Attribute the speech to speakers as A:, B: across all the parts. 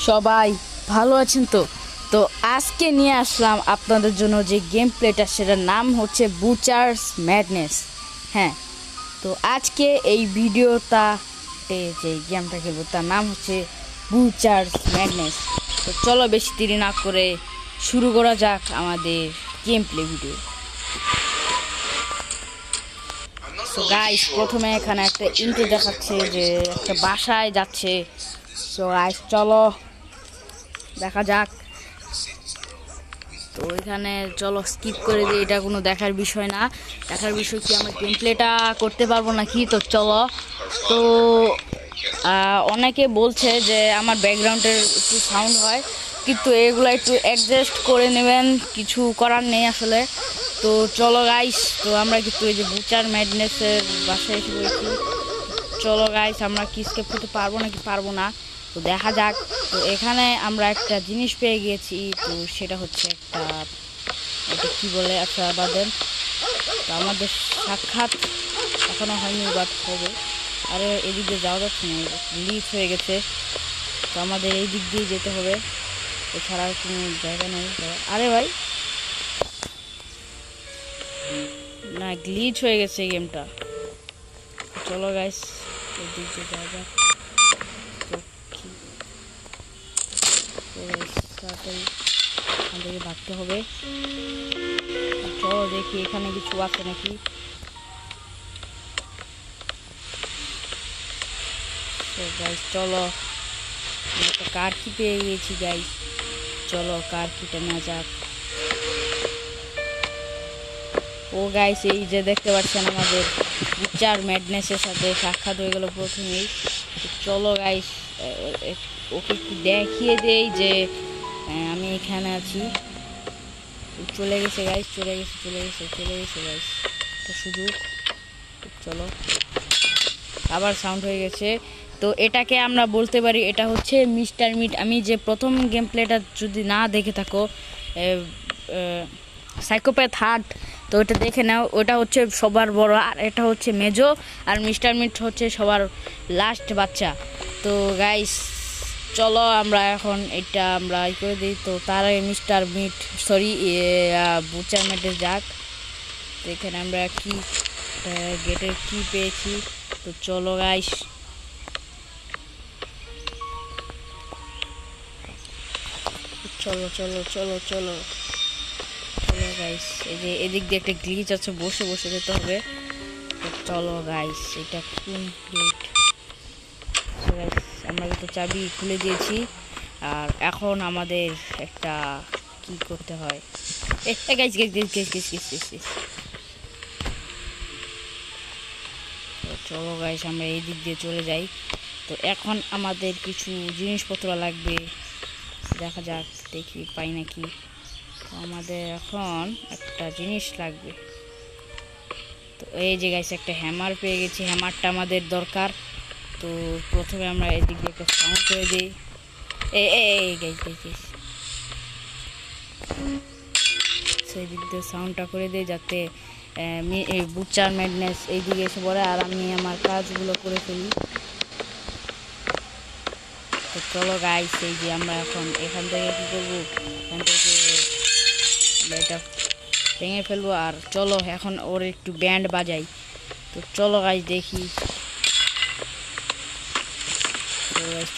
A: সবাই ভালো আছেন তো? তো আজকে নিয়ে আসলাম আপনাদের জন্য যে গেম প্লেটা, সেটার নাম হচ্ছে বুচার্স ম্যাডনেস। হ্যাঁ, তো আজকে এই ভিডিওটাতে যে গেমটা খেলবো তার নাম হচ্ছে বুচার্স ম্যাডনেস। তো চলো বেশি দেরি না করে শুরু করা যাক আমাদের গেম প্লে ভিডিও। তো গাইস, প্রথমে এখানে একটা ইন্ট্রো দেখাচ্ছে যে একটা বাসায় যাচ্ছে। সো গাইস চলো দেখা যাক। তো এখানে চলো স্কিপ করে দিই, এটা কোনো দেখার বিষয় না। দেখার বিষয় কি আমরা গেম প্লেটা করতে পারবো নাকি। তো চলো। তো অনেকে বলছে যে আমার ব্যাকগ্রাউন্ডের একটু সাউন্ড হয়, কিন্তু এগুলো একটু অ্যাডজাস্ট করে নেবেন, কিছু করার নেই আসলে। তো চলো গাইস, তো আমরা কিন্তু এই যে বুচার ম্যাডনেসের বাসায় এসে পড়েছি। চলো গাইস, আমরা কি স্কেপ করতে পারবো নাকি পারবো না, তো দেখা যাক। তো এখানে আমরা একটা জিনিস পেয়ে গিয়েছি, তো সেটা হচ্ছে এটা কি বলে, আচ্ছা বাদেন। তো আমাদের সাক্ষাৎ এখনো হয়নি, বাট হবে। আরে এদিক দিয়ে যাওয়া যাচ্ছে না, লিক হয়ে গেছে। তো আমাদের এই দিক দিয়ে যেতে হবে, এছাড়া কোনো জায়গা নেই। আরে ভাই না, গ্লিচ হয়ে গেছে গেমটা। চলো গাইস, এই দিক দিয়ে যাওয়া যাক। তাড়াতাড়ি আমাদেরকে ভাবতে হবে। চলো দেখি এখানে কিছু আছে নাকি। তো গাইস চলো, একটা কার কি পেয়ে গেছি গাইস। চলো কার কিটা নেওয়া যাক। ও গাইস, এই যে দেখতে পাচ্ছেন আমাদের বুচার ম্যাডনেসের সাথে সাক্ষাৎ হয়ে গেল প্রথমেই। চলো গাইস, ওকে একটু দেখিয়ে দেই যে আমি এখানে আছি। চলে গেছে গাইস, চলে গেছে গাইস, এটা সুযোগ। চলো, আবার সাউন্ড হয়ে গেছে। তো এটাকে আমরা বলতে পারি এটা হচ্ছে মিস্টার মিট। আমি যে প্রথম গেম প্লেটা যদি না দেখে থাকো, সাইকোপ্যাথ হার্ট, তো ওটা দেখে নাও। ওটা হচ্ছে সবার বড়, আর এটা হচ্ছে মেজো, আর মিস্টার মিট হচ্ছে সবার লাস্ট বাচ্চা। তো গাইস চলো আমরা এখন এটা আমরা করে দিই। তো তার আগে মিস্টার মিট, সরি বুচার মেটে যাক। তো এখানে আমরা কি গেটের কি পেয়েছি। তো চলো গাইস, চলো চলো চলো চলো চলো গাইস, এই যে এদিক দিয়ে একটা গ্লিচ আছে, বসে বসে যেতে হবে। তো চলো গাইস, এটা কোন গেট? আমরা কিন্তু চাবি খুলে দিয়েছি, আর এখন আমাদের একটা কি করতে হয়। Guys guys guys guys guys guys guys guys চলো গাইস, আমরা এই দিক দিয়ে চলে যাই। তো এখন আমাদের কিছু জিনিসপত্র লাগবে, দেখা যাক দেখি পাই নাকি। তো আমাদের এখন একটা জিনিস লাগবে। তো এই যে গাইস একটা হ্যামার পেয়ে গেছি, হ্যামারটা আমাদের দরকার। তো প্রথমে আমরা এদিক দিয়ে একটা সাউন্ড করে দিই। এই গাইস গাইস গাইস, সেই দিক দিয়ে সাউন্ডটা করে দিই যাতে বুচার ম্যাডনেস এইদিকে এসে পড়ে আর আমি আমার কাজগুলো করে ফেলি। তো চলো গাইস, এই যে আমরা এখন এখান থেকে কী করবো, এখান থেকে এটা ভেঙে ফেলবো। আর চলো এখন ওর একটু ব্যান্ড বাজাই। তো চলো গাইস দেখি।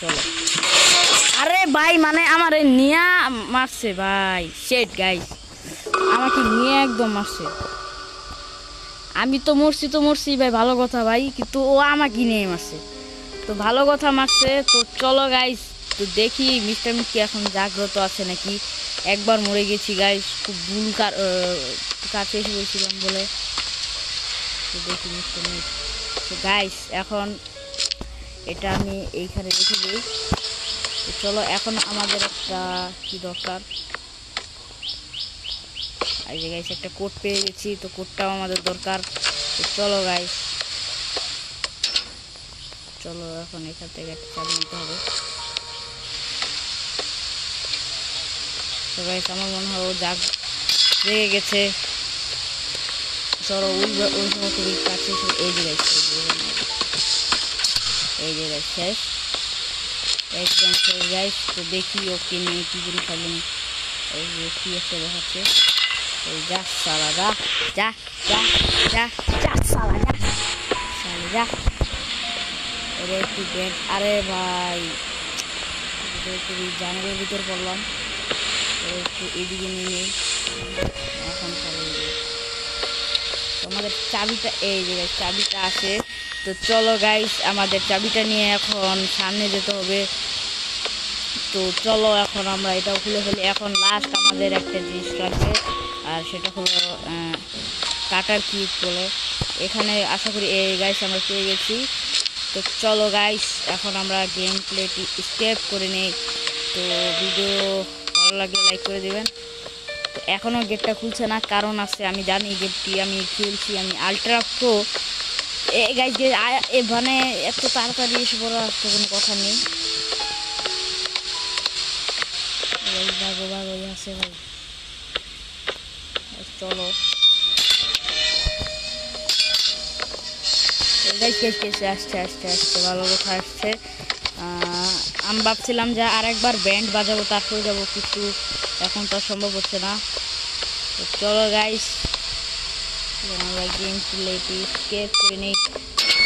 A: চলো, আরে ভাই মানে আমার নিয়া মারছে ভাই, শেট গাইস, আমাকে নিয়ে একদম মারছে। আমি তো মরছি ভাই, ভালো কথা ভাই, কিন্তু ও আমাকে নিয়ে মারছে। তো ভালো কথা মারছে। তো চলো গাইস, তো দেখি মিস্টার মিট কি এখন জাগ্রত আছে নাকি। একবার মরে গেছি গাইস, খুব ভুল কাছে এসে বলছিলাম বলে। তো দেখি মিস্টার মিট। তো গাইস এখন এটা আমি এইখানে রেখে দিই। তো চলো এখন আমাদের একটা কি দরকার, এই যে গাইস একটা কোড পেয়ে গেছি, তো কোডটাও আমাদের দরকার। তো চলো গাইস, চলো এখন এখান থেকে একটা চাবি নিতে হবে। তো গাইস আমার মনে হয় ও জেগে গেছে। চলো ওই সমস্ত কাছে, এই যে গাইস, এই যে গাইস শেষ। একদম শেষ গাইস। তো দেখি ওকে নিয়ে কি করে ফেলেন। এই যে কি একটা দেখাচ্ছে, এই যা সালা যা যা যা যা যা সালা যা সালা যা। এর একটু ব্যাগ, আরে ভাই একটু জানালার ভিতর পড়লাম। একটু এদিকে নিয়ে নেই এখন। আমাদের চাবিটা এই যে চাবিটা আছে। তো চলো গাইস আমাদের চাবিটা নিয়ে এখন সামনে যেতে হবে। তো চলো এখন আমরা এটাও খুলে ফেলি। এখন লাস্ট আমাদের একটা জিনিস লাগবে, আর সেটা হলো কাটার কিট বলে। এখানে আশা করি এই গাইস আমরা পেয়ে গেছি। তো চলো গাইস এখন আমরা গেম প্লেটি স্কেপ করে নিই। তো ভিডিও ভালো লাগলে লাইক করে দেবেন। তো এখনও গেটটা খুলছে না, কারণ আছে আমি জানি গেটটি আমি খেলছি, আমি আলট্রা প্রো। এই গাইস মানে এত তাড়াতাড়ি এসে পড়া তো কোনো কথা নেই। ভাগো ভাগো আছে ভাই, চলো আসছে আসছে আসছে ভালো কথা আসছে। আমি ভাবছিলাম যে আরেকবার ব্যান্ড বাজাবো তারপরে যাবো, কিন্তু এখন তো সম্ভব হচ্ছে না। তো চলো গাইস আমরা গেম প্লেটি স্কেপ করে নিই।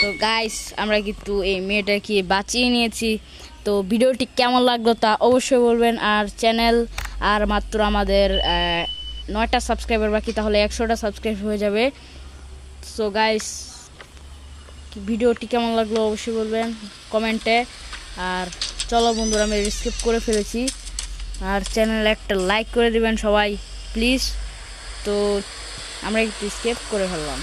A: তো গাইস আমরা কিন্তু এই মেয়েটাকে বাঁচিয়ে নিয়েছি। তো ভিডিওটি কেমন লাগলো তা অবশ্যই বলবেন। আর চ্যানেল আর মাত্র আমাদের 9টা সাবস্ক্রাইবার বাকি, তাহলে 100টা সাবস্ক্রাইব হয়ে যাবে। সো গাইস ভিডিওটি কেমন লাগলো অবশ্যই বলবেন কমেন্টে। আর চলো বন্ধুরা আমি স্কিপ করে ফেলেছি, আর চ্যানেলে একটা লাইক করে দিবেন সবাই প্লিজ। তো আমরা একটু স্কিপ করে ফেললাম।